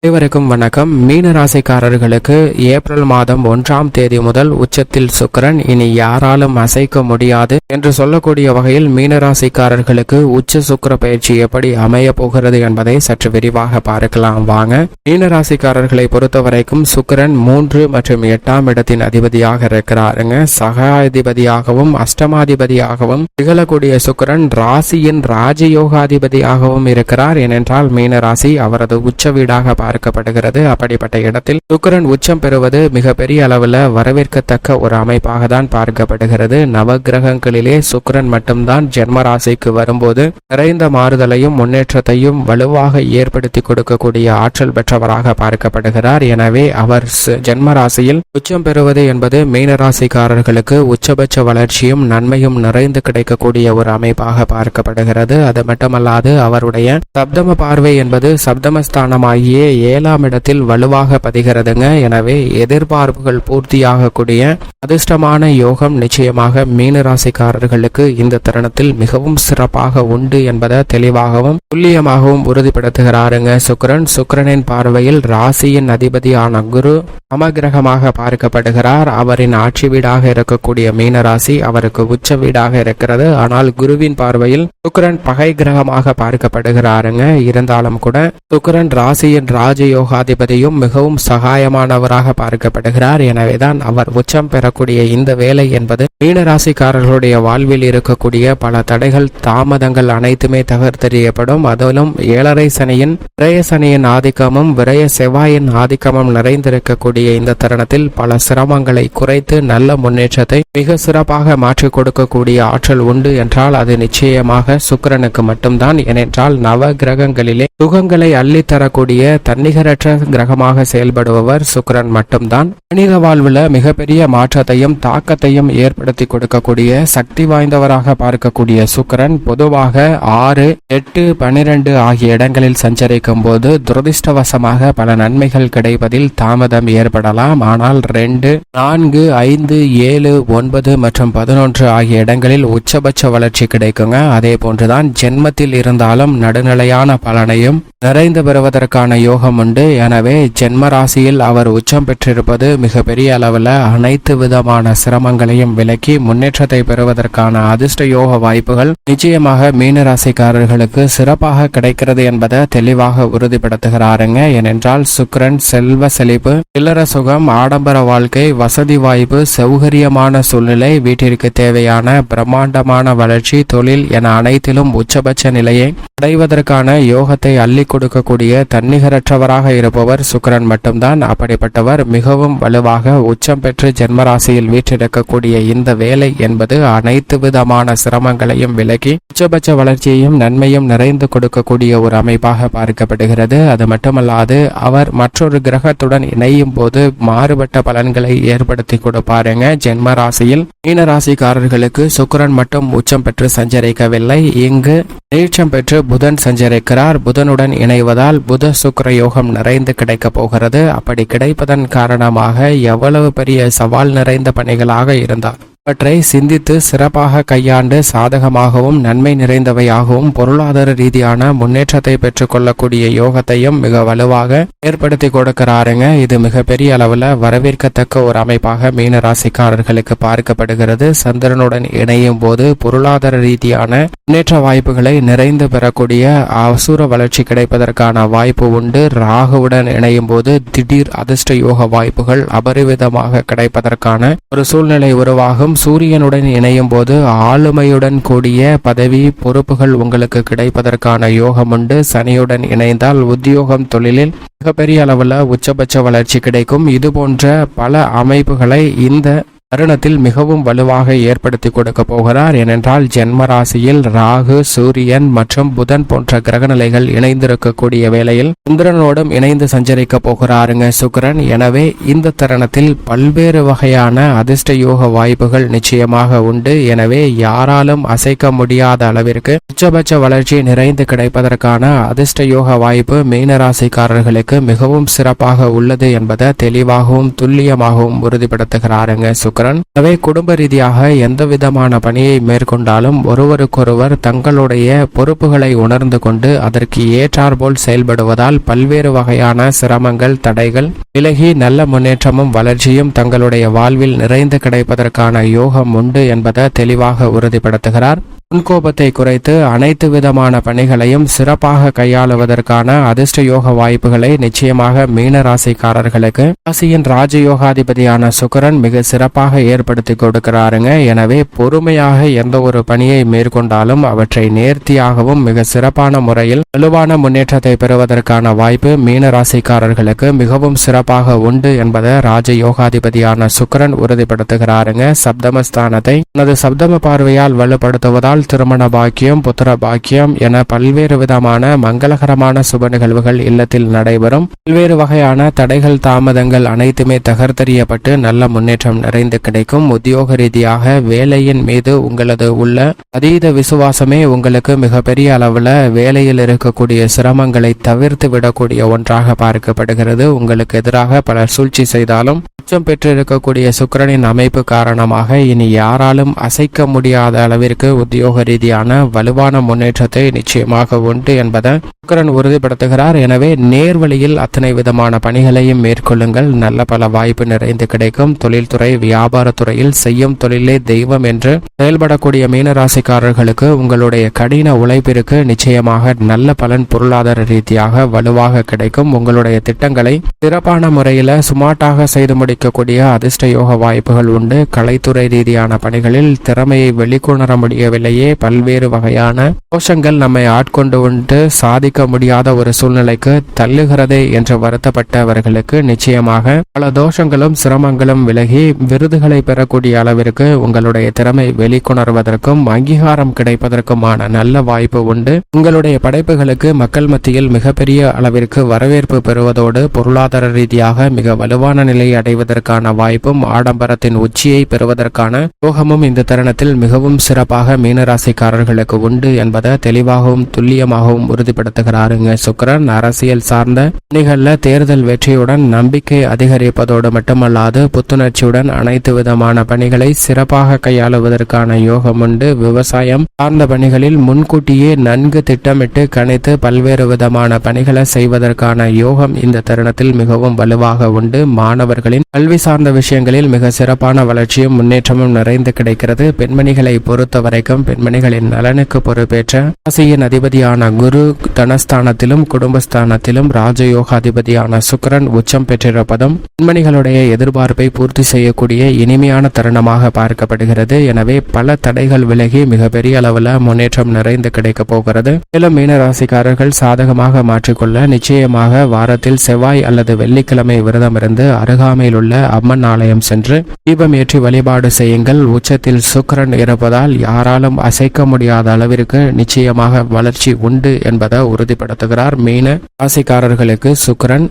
அனைவருக்கும் வணக்கம். மீன ராசிக்காரர்களுக்கு ஏப்ரல் மாதம் 1ஆம் தேதி முதல் உச்சத்தில் சுக்கிரன் இனி யாராலும் அசைக்க முடியாது என்று சொல்லக்கூடிய வகையில் மீன ராசிக்காரர்களுக்கு உச்ச சுக்கிர பயிற்சி எப்படி அமைய போகிறது என்பதை சற்று விரிவாக பார்க்கலாம் வாங்க. மீன ராசிக்காரர்களை பொறுத்தவரைக்கும் சுக்கிரன் 3 மற்றும் 8ஆம் இடத்தின் அதிபதியாக இருக்கிறாருங்க. சகாதிபதியாகவும் அஷ்டமாதிபதியாகவும் திகழக்கூடிய சுக்கிரன் ராசியின் ராஜயோகாதிபதியாகவும் இருக்கிறார். ஏனென்றால் மீன ராசி அவரது உச்ச வீடாக பார்க்கப்படுகிறது. அப்படிப்பட்ட இடத்தில் சுக்கிரன் உச்சம் பெறுவது மிகப்பெரிய அளவில் வரவேற்கத்தக்க ஒரு அமைப்பாக தான் பார்க்கப்படுகிறது. நவகிரகங்களிலே சுக்கிரன் மட்டும்தான் ஜென்ம ராசிக்கு வரும்போது நிறைந்த மாறுதலையும் முன்னேற்றத்தையும் வலுவாக ஏற்படுத்தி கொடுக்கக்கூடிய ஆற்றல் பெற்றவராக பார்க்கப்படுகிறார். எனவே அவர் ஜென்ம ராசியில் உச்சம் பெறுவது என்பது மீன ராசிக்காரர்களுக்கு உச்சபட்ச வளர்ச்சியும் நன்மையும் நிறைந்து கிடைக்கக்கூடிய ஒரு அமைப்பாக பார்க்கப்படுகிறது. அது மட்டுமல்லாது அவருடைய சப்தம பார்வை என்பது சப்தமஸ்தானமாகிய 7ஆம் இடத்தில் வலுவாக பதிகிறதுங்க. எனவே எதிர்பார்ப்புகள் பூர்த்தியாகக்கூடிய அதிர்ஷ்டமான யோகம் நிச்சயமாக மீன ராசிக்காரர்களுக்கு இந்த தருணத்தில் மிகவும் சிறப்பாக உண்டு என்பதை தெளிவாகவும் துல்லியமாகவும் உறுதிப்படுத்துகிறாருங்க சுக்கிரனின் பார்வையில் ராசியின் அதிபதியான குரு சமகிரகமாக பார்க்கப்படுகிறார். அவரின் ஆட்சி வீடாக இருக்கக்கூடிய மீன ராசி அவருக்கு உச்ச வீடாக இருக்கிறது. ஆனால் குருவின் பார்வையில் சுக்கிரன் பகை கிரகமாக பார்க்கப்படுகிறாருங்க. இருந்தாலும் கூட சுக்கிரன் ராசியின் ராஜயோகாதிபதியும் மிகவும் சகாயமானவராக பார்க்கப்படுகிறார். எனவேதான் அவர் உச்சம் பெறக்கூடிய இந்த வேலை என்பது மீன ராசிக்காரர்களுடைய வாழ்வில் இருக்கக்கூடிய பல தடைகள் தாமதங்கள் அனைத்துமே தகர்த்தெறியப்படும். அதிலும் 7.5 சனியின் விரய சனியின் ஆதிக்கமும் விரய செவ்வாயின் ஆதிக்கமும் நிறைந்திருக்கக்கூடிய இந்த தருணத்தில் பல சிரமங்களை குறைத்து நல்ல முன்னேற்றத்தை மிக சிறப்பாக மாற்றிக் கொடுக்கக்கூடிய ஆற்றல் உண்டு என்றால் அது நிச்சயமாக சுக்கிரனுக்கு மட்டும்தான். ஏனென்றால் நவ கிரகங்களிலே சுகங்களை அள்ளித்தரக்கூடிய தன்னிகரற்ற கிரகமாக செயல்படுபவர் சுக்கிரன் மட்டும்தான். மனித வாழ்வுல மிகப்பெரிய மாற்றத்தையும் தாக்கத்தையும் ஏற்படுத்தி கொடுக்கக்கூடிய சக்தி வாய்ந்தவராக பார்க்கக்கூடிய சுக்கிரன் பொதுவாக 6, 8, 12 ஆகிய இடங்களில் சஞ்சரிக்கும் போது துரதிருஷ்டவசமாக பல நன்மைகள் கிடைப்பதில் தாமதம் ஏற்படலாம். ஆனால் 2, 4, 5, 7, 9 மற்றும் 11 ஆகிய இடங்களில் உச்சபட்ச வளர்ச்சி கிடைக்குங்க. அதே போன்றுதான் ஜென்மத்தில் இருந்தாலும் நடுநிலையான பலனையும் நிறைந்து பெறுவதற்கான யோகம் உண்டு. எனவே ஜென்ம ராசியில் அவர் உச்சம் பெற்றிருப்பது மிகப்பெரிய அளவில் அனைத்து விதமான சிரமங்களையும் விலக்கி முன்னேற்றத்தை பெறுவதற்கான அதிர்ஷ்ட யோக வாய்ப்புகள் நிச்சயமாக மீன ராசிக்காரர்களுக்கு சிறப்பாக கிடைக்கிறது என்பதை தெளிவாக உறுதிப்படுத்துகிறாருங்க. ஏனென்றால் சுக்கிரன் செல்வ செழிப்பு, இல்லற சுகம், ஆடம்பர வாழ்க்கை, வசதி வாய்ப்பு, சௌகரியமான சூழ்நிலை, வீட்டிற்கு தேவையான பிரம்மாண்டமான வளர்ச்சி, தொழில் என அனைத்திலும் உச்சபட்ச நிலையை அடைவதற்கான யோகத்தை அள்ளி கொடுக்கக்கூடிய தன்னிகரற்றவராக இருப்பவர் சுக்கிரன் மட்டும்தான். அப்படிப்பட்டவர் மிகவும் வலுவாக உச்சம் பெற்று ஜென்மராசியில் வீற்றிருக்கக்கூடிய இந்த வேலை என்பது அனைத்து விதமான சிரமங்களையும் விலக்கி உச்சபட்ச வளர்ச்சியையும் நன்மையும் நிறைந்து கொடுக்கக்கூடிய ஒரு அமைப்பாக பார்க்கப்படுகிறது. அது மட்டுமல்லாது அவர் மற்றொரு கிரகத்துடன் இணையும் போது மாறுபட்ட பலன்களை ஏற்படுத்தி கொடுப்பாருங்க. ஜென்ம ராசியில் மீன ராசிக்காரர்களுக்கு சுக்கிரன் மட்டும் உச்சம் பெற்று சஞ்சரிக்கவில்லை. இங்கு நீச்சம் பெற்று புதன் சஞ்சரிக்கிறார். புதனுடன் இணைவதால் புத சுக்கிர யோகம் நிறைந்து கிடைக்கப் போகிறது. அப்படி கிடைப்பதன் காரணமாக எவ்வளவு பெரிய சவால் நிறைந்த பணிகளாக இருந்தார் அவற்றை சிந்தித்து சிறப்பாக கையாண்டு சாதகமாகவும் நன்மை நிறைந்தவையாகவும் பொருளாதார ரீதியான முன்னேற்றத்தை பெற்றுக் கொள்ளக்கூடிய யோகத்தையும் மிக வலுவாக ஏற்படுத்தி கொடுக்கிறாருங்க. இது மிகப்பெரிய அளவில் வரவேற்கத்தக்க ஒரு அமைப்பாக மீன ராசிக்காரர்களுக்கு பார்க்கப்படுகிறது. சந்திரனுடன் இணையும் போது பொருளாதார ரீதியான முன்னேற்ற வாய்ப்புகளை நிறைந்து பெறக்கூடிய அசுர வளர்ச்சி கிடைப்பதற்கான வாய்ப்பு உண்டு. ராகுவுடன் இணையும் போது திடீர் அதிர்ஷ்ட யோக வாய்ப்புகள் அபரிவிதமாக கிடைப்பதற்கான ஒரு சூழ்நிலை உருவாகும். சூரியனுடன் இணையும் போது ஆளுமையுடன் கூடிய பதவி பொறுப்புகள் உங்களுக்கு கிடைப்பதற்கான யோகம் உண்டு. சனியுடன் இணைந்தால் உத்தியோகம் தொழிலில் மிகப்பெரிய அளவில் உச்சபட்ச வளர்ச்சி கிடைக்கும். இது போன்ற பல அமைப்புகளை இந்த தருணத்தில் மிகவும் வலுவாக ஏற்படுத்தி கொடுக்க போகிறார். ஏனென்றால் ஜென்ம ராசியில் ராகு, சூரியன் மற்றும் புதன் போன்ற கிரகநிலைகள் இணைந்திருக்கக்கூடிய வேளையில் சந்திரனோடும் இணைந்து சஞ்சரிக்க போகிறாருங்க சுக்கிரன். எனவே இந்த தருணத்தில் பல்வேறு வகையான அதிர்ஷ்ட யோக வாய்ப்புகள் நிச்சயமாக உண்டு. எனவே யாராலும் அசைக்க முடியாத அளவிற்கு உச்சபட்ச வளர்ச்சி நிறைந்து கிடைப்பதற்கான அதிர்ஷ்ட யோக வாய்ப்பு மீன ராசிக்காரர்களுக்கு மிகவும் சிறப்பாக உள்ளது என்பதை தெளிவாகவும் துல்லியமாகவும் உறுதிப்படுத்துகிறாருங்க சுக்கிரன். சுக்கிரன். எனவே குடும்ப ரீதியாக எந்த விதமான பணியை மேற்கொண்டாலும் ஒருவருக்கொருவர் தங்களுடைய பொறுப்புகளை உணர்ந்து கொண்டு அதற்கு ஏற்றாற்போல் செயல்படுவதால் பல்வேறு வகையான சிரமங்கள் தடைகள் விலகி நல்ல முன்னேற்றமும் வளர்ச்சியும் தங்களுடைய வாழ்வில் நிறைந்து கிடைப்பதற்கான யோகம் உண்டு என்பதை தெளிவாக உறுதிப்படுத்துகிறார். முன்கோபத்தை குறைத்து அனைத்து விதமான பணிகளையும் சிறப்பாக கையாளுவதற்கான அதிர்ஷ்ட யோக வாய்ப்புகளை நிச்சயமாக மீன ராசிக்காரர்களுக்கு ராசியின் ராஜயோகாதிபதியான சுக்கிரன் மிக சிறப்பாக ஏற்படுத்தி கொடுக்கிறாருங்க. எனவே பொறுமையாக எந்த ஒரு பணியை மேற்கொண்டாலும் அவற்றை நேர்த்தியாகவும் மிக சிறப்பான முறையில் வலுவான முன்னேற்றத்தை பெறுவதற்கான வாய்ப்பு மீன ராசிக்காரர்களுக்கு மிகவும் சிறப்பாக உண்டு என்பதை ராஜயோகாதிபதியான சுக்கிரன் உறுதிப்படுத்துகிறாருங்க. சப்தமஸ்தானத்தை தனது சப்தம பார்வையால் வலுப்படுத்துவதால் திருமண பாக்கியம், புத்திர பாக்கியம் என பல்வேறு விதமான மங்களகரமான சுப நிகழ்வுகள் இல்லத்தில் நடைபெறும். பல்வேறு வகையான தடைகள் தாமதங்கள் அனைத்துமே தகர்த்தெறியப்பட்டு நல்ல முன்னேற்றம் நிறைந்து கிடைக்கும். உத்தியோக ரீதியாக வேலையின் மீது உங்களது உள்ள அதீத விசுவாசமே உங்களுக்கு மிகப்பெரிய அளவுல வேலையில் இருக்கக்கூடிய சிரமங்களை தவிர்த்து விடக்கூடிய ஒன்றாக பார்க்கப்படுகிறது. உங்களுக்கு எதிராக பலர் சூழ்ச்சி செய்தாலும் உச்சம் பெற்றிருக்கக்கூடிய சுக்கிரனின் அமைப்பு காரணமாக இனி யாராலும் அசைக்க முடியாத அளவிற்கு உத்தியோக ரீதியான வலுவான முன்னேற்றத்தை நிச்சயமாக உண்டு என்பதை சுக்கிரன் உறுதிப்படுத்துகிறார். எனவே நேர்வழியில் அத்தனை விதமான பணிகளையும் மேற்கொள்ளுங்கள். நல்ல பல வாய்ப்பு நிறைந்து கிடைக்கும். தொழில்துறை வியாபாரத்துறையில் செய்யும் தொழிலே தெய்வம் என்று செயல்படக்கூடிய மீனராசிக்காரர்களுக்கு உங்களுடைய கடின உழைப்பிற்கு நிச்சயமாக நல்ல பலன் பொருளாதார ரீதியாக வலுவாக கிடைக்கும். உங்களுடைய திட்டங்களை சிறப்பான முறையில் சுமார்ட்டாக செய்து முடிக்கக்கூடிய அதிர்ஷ்ட யோக வாய்ப்புகள் உண்டு. கலைத்துறை ரீதியான பணிகளில் திறமையை வெளிக்கொணர முடியவில்லையே, பல்வேறு வகையான தோஷங்கள் நம்மை ஆட்கொண்டு வந்து சாதிக்க முடியாத ஒரு சூழ்நிலைக்கு தள்ளுகிறதே என்று வருத்தப்பட்டவர்களுக்கு நிச்சயமாக பல தோஷங்களும் சிரமங்களும் விலகி விருதுகளை பெறக்கூடிய அளவிற்கு உங்களுடைய திறமை வெளிக்கொணர்வதற்கும் அங்கீகாரம் கிடைப்பதற்குமான நல்ல வாய்ப்பு உண்டு. உங்களுடைய படைப்புகளுக்கு மக்கள் மத்தியில் மிகப்பெரிய அளவிற்கு வரவேற்பு பெறுவதோடு பொருளாதார ரீதியாக மிக வலுவான நிலையை அடைவதற்கான வாய்ப்பும் ஆடம்பரத்தின் உச்சியை பெறுவதற்கான யோகமும் இந்த தருணத்தில் மிகவும் சிறப்பாக மீனராசிக்காரர்களுக்கு உண்டு என்பதை தெளிவாகவும் துல்லியமாகவும் உறுதிப்படுத்துகிறாருங்க சுக்கிரன். அரசியல் சார்ந்த பணிகளில் தேர்தல் வெற்றியுடன் நம்பிக்கை அதிகரிப்பதோடு மட்டுமல்லாது புத்துணர்ச்சியுடன் அனைத்து விதமான பணிகளை சிறப்பாக கையாளுவதற்கான யோகம் உண்டு. விவசாயம் சார்ந்த பணிகளில் முன்கூட்டியே நன்கு திட்டமிட்டு கணித்து பல்வேறு விதமான பணிகளை செய்வதற்கான யோகம் இந்த தருணத்தில் மிகவும் வலுவாக உண்டு. மாணவர்களின் கல்வி சார்ந்த விஷயங்களில் மிக சிறப்பான வளர்ச்சியும் முன்னேற்றமும் நிறைந்து கிடைக்கிறது. பெண்மணிகளை பொறுத்த வரைக்கும் பெண்மணிகளின் நலனுக்கு பொறுப்பேற்ற ராசியின் அதிபதியான குரு தனஸ்தானத்திலும் குடும்பஸ்தானத்திலும் ராஜயோகாதிபதியான சுக்கிரன் உச்சம் பெற்றிருப்பதும் பெண்மணிகளுடைய எதிர்பார்ப்பை பூர்த்தி செய்யக்கூடிய இனிமையான தருணமாக பார்க்கப்படுகிறது. எனவே பல தடைகள் விலகி மிகப்பெரிய அளவில் முன்னேற்றம் நிறைந்து கிடைக்க போகிறது. மேலும் மீனராசிக்காரர்கள் சாதகமாக மாற்றிக்கொள்ள நிச்சயமாக வாரத்தில் செவ்வாய் அல்லது வெள்ளிக்கிழமை விரதம் இருந்து அருகாமையில் உள்ள அம்மன் ஆலயம் சென்று தீபம் ஏற்றி வழிபாடு செய்யுங்கள். உச்சத்தில் சுக்கிரன் இருப்பதால் யாராலும் அசைக்க முடியாத அளவிற்கு நிச்சயமாக வளர்ச்சி உண்டு என்பதை உறுதிப்படுத்துகிறார். மீன ராசிக்காரர்களுக்கு சுக்கிரன்